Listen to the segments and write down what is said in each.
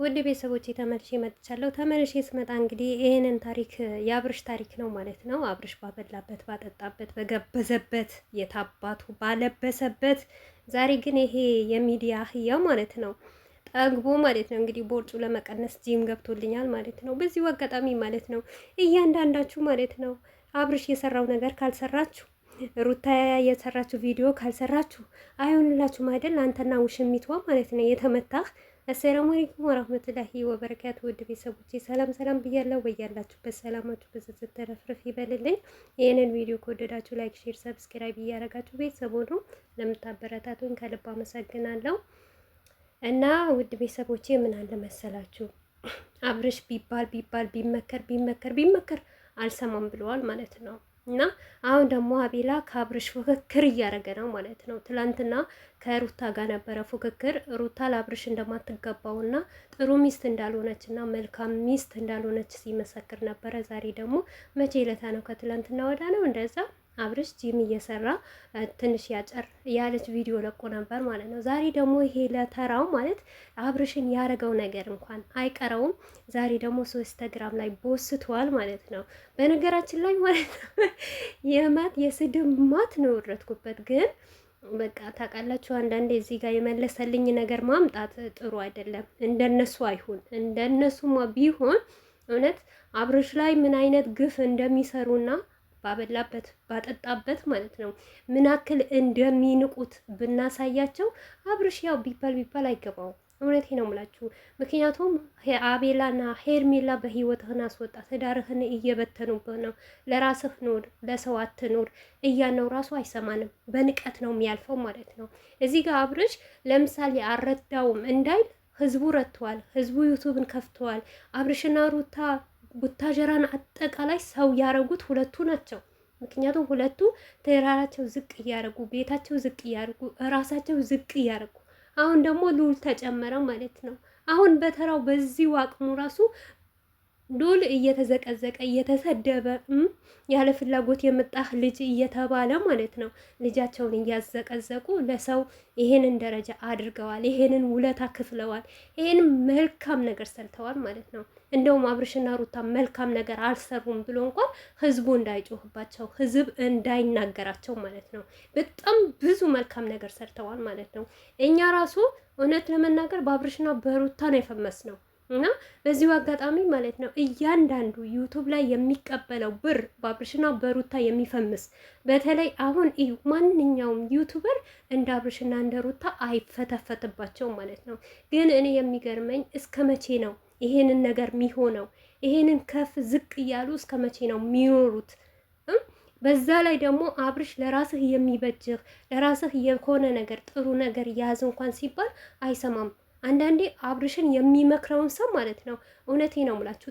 ውድ ቤተሰቦቼ ተመልሼ መጥቻለሁ። ተመልሼ ስመጣ እንግዲህ ይሄንን ታሪክ የአብርሽ ታሪክ ነው ማለት ነው። አብርሽ ባበላበት፣ ባጠጣበት፣ በገበዘበት፣ የታባቱ ባለበሰበት፣ ዛሬ ግን ይሄ የሚዲያ አህያው ማለት ነው ጠግቦ ማለት ነው እንግዲህ ቦርጩ ለመቀነስ ጂም ገብቶልኛል ማለት ነው። በዚሁ አጋጣሚ ማለት ነው እያንዳንዳችሁ ማለት ነው አብርሽ የሰራው ነገር ካልሰራችሁ ሩታ የሰራችሁ ቪዲዮ ካልሰራችሁ አይሆንላችሁም አይደል? አንተና ውሽሚቷ ማለት ነው የተመታህ። አሰላሙ አለይኩም ወራህመቱላሂ ወበረካቱ። ውድ ቤተሰቦቼ ሰላም ሰላም ብያለሁ። በያላችሁበት ሰላማችሁ በዝዝት ተረፍረፍ ይበልልኝ። ይህንን ቪዲዮ ከወደዳችሁ ላይክ፣ ሼር፣ ሰብስክራይብ እያደረጋችሁ ቤተሰብ ሁኑ ለምታበረታቱኝ ከልብ አመሰግናለሁ። እና ውድ ቤተሰቦቼ ምን አለ መሰላችሁ አብርሽ ቢባል ቢመከር አልሰማም ብለዋል ማለት ነው። እና አሁን ደግሞ አቤላ ከአብርሽ ፉክክር እያደረገ ነው ማለት ነው። ትላንትና ከሩታ ጋር ነበረ ፉክክር። ሩታ ለአብርሽ እንደማትገባውና ጥሩ ሚስት እንዳልሆነችና መልካም ሚስት እንዳልሆነች ሲመሰክር ነበረ። ዛሬ ደግሞ መቼ ለታ ነው? ከትላንትና ወዳ ነው እንደዛ አብርሽ ጂም እየሰራ ትንሽ ያጨር ያለች ቪዲዮ ለቆ ነበር ማለት ነው። ዛሬ ደግሞ ይሄ ለተራው ማለት አብርሽን ያረገው ነገር እንኳን አይቀረውም። ዛሬ ደግሞ ኢንስታግራም ላይ ቦስተዋል ማለት ነው። በነገራችን ላይ ማለት ነው የስድብ ማት ነው ወረድኩበት። ግን በቃ ታውቃላችሁ አንዳንዴ እዚህ ጋር የመለሰልኝ ነገር ማምጣት ጥሩ አይደለም። እንደነሱ አይሁን። እንደነሱማ ቢሆን እውነት አብርሽ ላይ ምን አይነት ግፍ እንደሚሰሩና ባበላበት ባጠጣበት ማለት ነው ምን ያክል እንደሚንቁት ብናሳያቸው አብርሽ ያው ቢባል አይገባው። እውነቴ ነው የምላችሁ። ምክንያቱም አቤላና ሄርሜላ በህይወትህን አስወጣ፣ ትዳርህን እየበተኑብህ ነው። ለራስህ ኑር፣ ለሰው አትኑር እያነው ራሱ አይሰማንም። በንቀት ነው የሚያልፈው ማለት ነው። እዚህ ጋር አብርሽ ለምሳሌ አልረዳውም እንዳይል ህዝቡ ረድተዋል፣ ህዝቡ ዩቱብን ከፍተዋል። አብርሽና ሩታ ቡታጀራን አጠቃላይ ሰው ያረጉት ሁለቱ ናቸው። ምክንያቱም ሁለቱ ተራራቸው ዝቅ እያረጉ ቤታቸው ዝቅ እያረጉ ራሳቸው ዝቅ እያረጉ አሁን ደግሞ ሉል ተጨመረ ማለት ነው። አሁን በተራው በዚሁ አቅሙ ራሱ ሉል እየተዘቀዘቀ እየተሰደበ ያለ ፍላጎት የመጣህ ልጅ እየተባለ ማለት ነው። ልጃቸውን እያዘቀዘቁ ለሰው ይሄንን ደረጃ አድርገዋል። ይሄንን ውለታ ክፍለዋል። ይሄንን መልካም ነገር ሰርተዋል ማለት ነው። እንደውም አብርሽና ሩታ መልካም ነገር አልሰሩም ብሎ እንኳን ህዝቡ እንዳይጮህባቸው፣ ህዝብ እንዳይናገራቸው ማለት ነው። በጣም ብዙ መልካም ነገር ሰርተዋል ማለት ነው። እኛ ራሱ እውነት ለመናገር በአብርሽና በሩታ ነው የፈመስ ነው። እና በዚሁ አጋጣሚ ማለት ነው እያንዳንዱ ዩቱብ ላይ የሚቀበለው ብር በአብርሽና በሩታ የሚፈምስ በተለይ አሁን እዩ ማንኛውም ዩቱበር እንደ አብርሽና እንደ ሩታ አይፈተፈትባቸውም ማለት ነው። ግን እኔ የሚገርመኝ እስከ መቼ ነው ይሄንን ነገር የሚሆነው? ይሄንን ከፍ ዝቅ እያሉ እስከ መቼ ነው የሚኖሩት? በዛ ላይ ደግሞ አብርሽ ለራስህ የሚበጅህ ለራስህ የሆነ ነገር ጥሩ ነገር ያዝ እንኳን ሲባል አይሰማም። አንዳንዴ አብርሽን የሚመክረውን ሰው ማለት ነው እውነቴ ነው የምላችሁ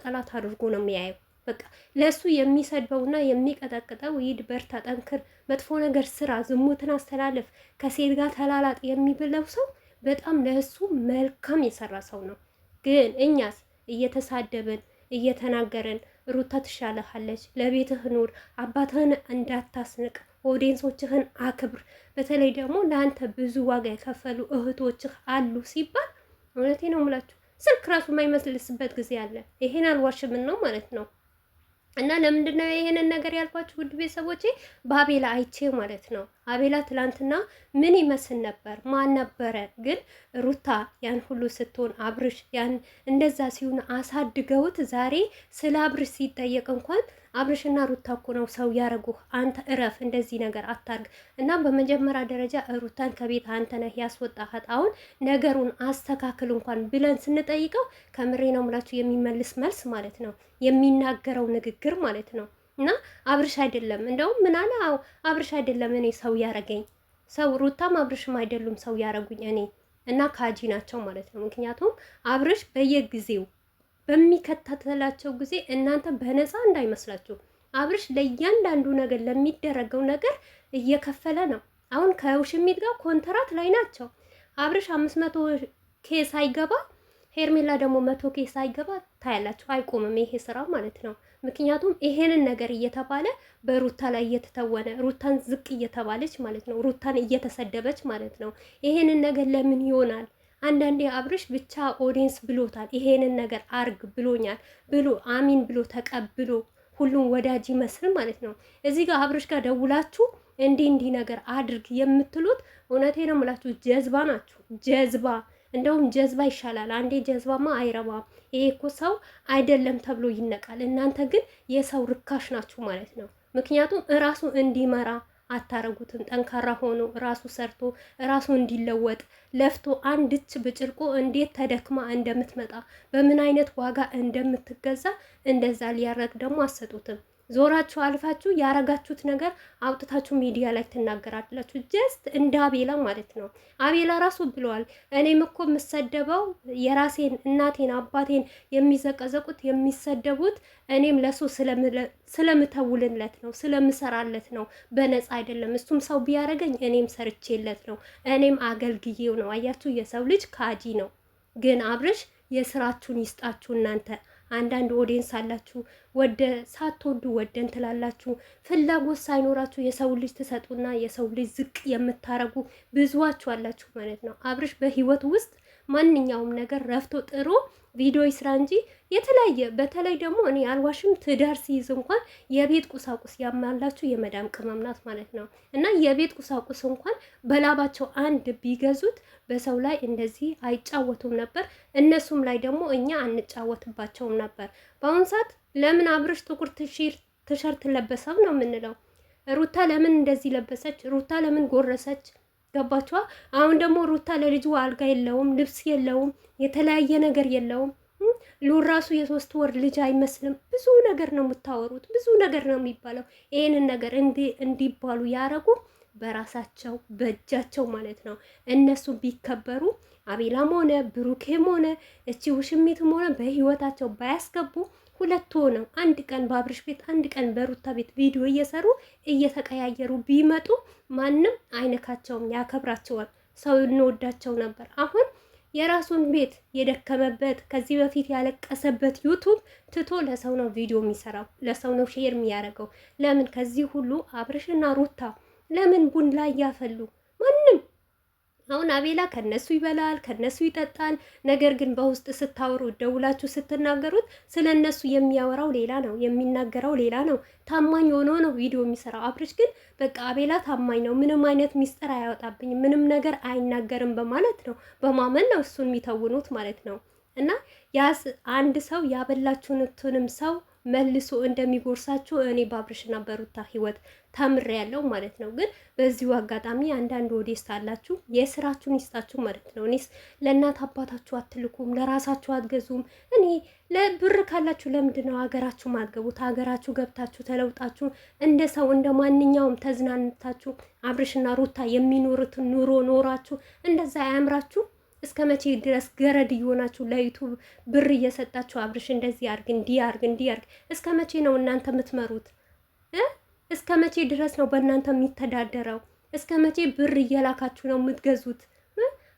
ጠላት አድርጎ ነው የሚያየው። በቃ ለሱ የሚሰድበውና የሚቀጠቅጠው ሂድ፣ በርታ፣ ጠንክር፣ መጥፎ ነገር ስራ፣ ዝሙትን አስተላለፍ፣ ከሴት ጋር ተላላጥ የሚብለው ሰው በጣም ለሱ መልካም የሰራ ሰው ነው። ግን እኛስ እየተሳደብን እየተናገርን ሩታ ትሻለሃለች፣ ለቤትህ ኑር፣ አባትህን እንዳታስንቅ፣ ኦዲየንሶችህን አክብር፣ በተለይ ደግሞ ለአንተ ብዙ ዋጋ የከፈሉ እህቶችህ አሉ ሲባል እውነቴ ነው የምላችሁ ስልክ ራሱ የማይመስልስበት ጊዜ አለ። ይሄን አልዋሽምን ነው ማለት ነው። እና ለምንድን ነው ይሄንን ነገር ያልኳችሁ ውድ ቤተሰቦቼ? በአቤላ አይቼ ማለት ነው። አቤላ ትላንትና ምን ይመስል ነበር? ማን ነበረ? ግን ሩታ ያን ሁሉ ስትሆን አብርሽ ያን እንደዛ ሲሆን አሳድገውት ዛሬ ስለ አብርሽ ሲጠየቅ እንኳን አብርሽና ሩታ እኮ ነው ሰው ያረጉህ፣ አንተ እረፍ፣ እንደዚህ ነገር አታርግ። እና በመጀመሪያ ደረጃ ሩታን ከቤት አንተ ነህ ያስወጣሃት፣ አሁን ነገሩን አስተካክል እንኳን ብለን ስንጠይቀው ከምሬ ነው የምላችሁ የሚመልስ መልስ ማለት ነው የሚናገረው ንግግር ማለት ነው። እና አብርሽ አይደለም እንደውም ምን አለ? አዎ አብርሽ አይደለም እኔ ሰው ያረገኝ ሰው ሩታም አብርሽም አይደሉም ሰው ያረጉኝ እኔ እና ካጂ ናቸው ማለት ነው። ምክንያቱም አብርሽ በየጊዜው በሚከታተላቸው ጊዜ እናንተ በነፃ እንዳይመስላችሁ አብርሽ ለእያንዳንዱ ነገር ለሚደረገው ነገር እየከፈለ ነው። አሁን ከውሽሚት ጋር ኮንትራት ላይ ናቸው። አብርሽ 500 ኬስ አይገባ ሄርሜላ ደግሞ 100 ኬስ አይገባ ታያላችሁ። አይቆምም ይሄ ስራ ማለት ነው። ምክንያቱም ይሄንን ነገር እየተባለ በሩታ ላይ እየተተወነ ሩታን ዝቅ እየተባለች ማለት ነው። ሩታን እየተሰደበች ማለት ነው። ይሄንን ነገር ለምን ይሆናል? አንዳንዴ አብርሽ ብቻ ኦዲየንስ ብሎታል፣ ይሄንን ነገር አርግ ብሎኛል ብሎ አሚን ብሎ ተቀብሎ ሁሉም ወዳጅ ይመስል ማለት ነው። እዚህ ጋር አብርሽ ጋር ደውላችሁ እንዲህ ነገር አድርግ የምትሉት እውነቴ ነው የምላችሁ ጀዝባ ናችሁ። ጀዝባ እንደውም ጀዝባ ይሻላል። አንዴ ጀዝባማ አይረባም። ይሄ እኮ ሰው አይደለም ተብሎ ይነቃል። እናንተ ግን የሰው ርካሽ ናችሁ ማለት ነው። ምክንያቱም እራሱ እንዲመራ አታረጉትም። ጠንካራ ሆኖ ራሱ ሰርቶ ራሱ እንዲለወጥ ለፍቶ አንድች ብጭልቆ እንዴት ተደክማ እንደምትመጣ በምን አይነት ዋጋ እንደምትገዛ እንደዛ ሊያረግ ደግሞ አሰጡትም። ዞራችሁ አልፋችሁ ያረጋችሁት ነገር አውጥታችሁ ሚዲያ ላይ ትናገራላችሁ። ጀስት እንደ አቤላ ማለት ነው። አቤላ ራሱ ብለዋል፣ እኔም እኮ የምሰደበው የራሴን እናቴን አባቴን የሚዘቀዘቁት የሚሰደቡት እኔም ለሱ ስለምተውልለት ነው፣ ስለምሰራለት ነው፣ በነፃ አይደለም። እሱም ሰው ቢያደርገኝ እኔም ሰርቼለት ነው፣ እኔም አገልግዬው ነው። አያችሁ፣ የሰው ልጅ ካጂ ነው። ግን አብርሽ የስራችሁን ይስጣችሁ እናንተ አንዳንድ ኦዲየንስ አላችሁ፣ ወደ ሳትወዱ ወደን ትላላችሁ። ፍላጎት ሳይኖራችሁ የሰው ልጅ ትሰጡና የሰው ልጅ ዝቅ የምታረጉ ብዙዋችሁ አላችሁ ማለት ነው። አብርሽ በህይወት ውስጥ ማንኛውም ነገር ረፍቶ ጥሮ ቪዲዮ ይስራ እንጂ የተለያየ በተለይ ደግሞ እኔ አልዋሽም፣ ትዳር ሲይዝ እንኳን የቤት ቁሳቁስ ያማላችሁ የመዳም ቅመም ናት ማለት ነው። እና የቤት ቁሳቁስ እንኳን በላባቸው አንድ ቢገዙት በሰው ላይ እንደዚህ አይጫወቱም ነበር። እነሱም ላይ ደግሞ እኛ አንጫወትባቸውም ነበር። በአሁኑ ሰዓት ለምን አብርሽ ጥቁር ቲሸርት ለበሰው ነው የምንለው? ሩታ ለምን እንደዚህ ለበሰች? ሩታ ለምን ጎረሰች? ገባችኋ? አሁን ደግሞ ሩታ ለልጁ አልጋ የለውም፣ ልብስ የለውም፣ የተለያየ ነገር የለውም። ሉል ራሱ የ3 ወር ልጅ አይመስልም። ብዙ ነገር ነው የምታወሩት፣ ብዙ ነገር ነው የሚባለው። ይሄንን ነገር እንዲባሉ ያረጉ በራሳቸው በእጃቸው ማለት ነው። እነሱ ቢከበሩ አቤላም ሆነ ብሩኬም ሆነ እቺ ውሽሚትም ሆነ በህይወታቸው ባያስገቡ ሁለት ሆነው አንድ ቀን በአብርሽ ቤት አንድ ቀን በሩታ ቤት ቪዲዮ እየሰሩ እየተቀያየሩ ቢመጡ ማንም አይነካቸውም፣ ያከብራቸዋል። ሰው እንወዳቸው ነበር። አሁን የራሱን ቤት የደከመበት ከዚህ በፊት ያለቀሰበት ዩቱብ ትቶ ለሰው ነው ቪዲዮ የሚሰራው፣ ለሰው ነው ሼር የሚያደርገው። ለምን ከዚህ ሁሉ አብርሽና ሩታ ለምን ቡን ላይ ያፈሉ? ማንም አሁን አቤላ ከነሱ ይበላል ከነሱ ይጠጣል። ነገር ግን በውስጥ ስታወሩ ደውላችሁ ስትናገሩት ስለ እነሱ የሚያወራው ሌላ ነው፣ የሚናገረው ሌላ ነው። ታማኝ ሆኖ ነው ቪዲዮ የሚሰራው። አብርሽ ግን በቃ አቤላ ታማኝ ነው፣ ምንም አይነት ሚስጥር አያወጣብኝም፣ ምንም ነገር አይናገርም በማለት ነው፣ በማመን ነው እሱን የሚተውኑት ማለት ነው። እና ያስ አንድ ሰው ያበላችሁትንም ሰው መልሶ እንደሚጎርሳችሁ እኔ በአብርሽና በሩታ ህይወት ተምሬያለሁ ማለት ነው። ግን በዚሁ አጋጣሚ አንዳንድ ኦዲየንስ አላችሁ፣ የስራችሁን ይስጣችሁ ማለት ነው። እኔስ ለእናት አባታችሁ አትልኩም፣ ለራሳችሁ አትገዙም። እኔ ለብር ካላችሁ ለምንድን ነው ሀገራችሁ ማትገቡት? ሀገራችሁ ገብታችሁ ተለውጣችሁ እንደ ሰው እንደ ማንኛውም ተዝናንታችሁ አብርሽና ሩታ የሚኖሩትን ኑሮ ኖራችሁ እንደዛ አያምራችሁ? እስከ መቼ ድረስ ገረድ እየሆናችሁ ለዩቱብ ብር እየሰጣችሁ አብርሽ እንደዚህ አርግ እንዲያርግ እንዲያርግ? እስከ መቼ ነው እናንተ የምትመሩት? እስከ መቼ ድረስ ነው በእናንተ የሚተዳደረው? እስከ መቼ ብር እየላካችሁ ነው የምትገዙት?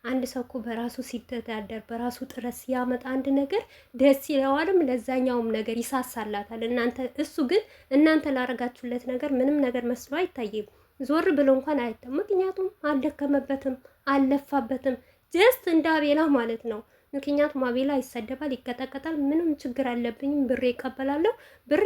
አንድ ሰው እኮ በራሱ ሲተዳደር በራሱ ጥረት ሲያመጣ አንድ ነገር ደስ ይለዋልም፣ ለዛኛውም ነገር ይሳሳላታል። እሱ ግን እናንተ ላረጋችሁለት ነገር ምንም ነገር መስሎ አይታየም። ዞር ብሎ እንኳን አይተም። ምክንያቱም አልደከመበትም፣ አልለፋበትም። ጀስት እንደ አቤላ ማለት ነው። ምክንያቱም አቤላ ይሰደባል፣ ይቀጠቀጣል። ምንም ችግር አለብኝም፣ ብሬ ይቀበላለሁ ብሬ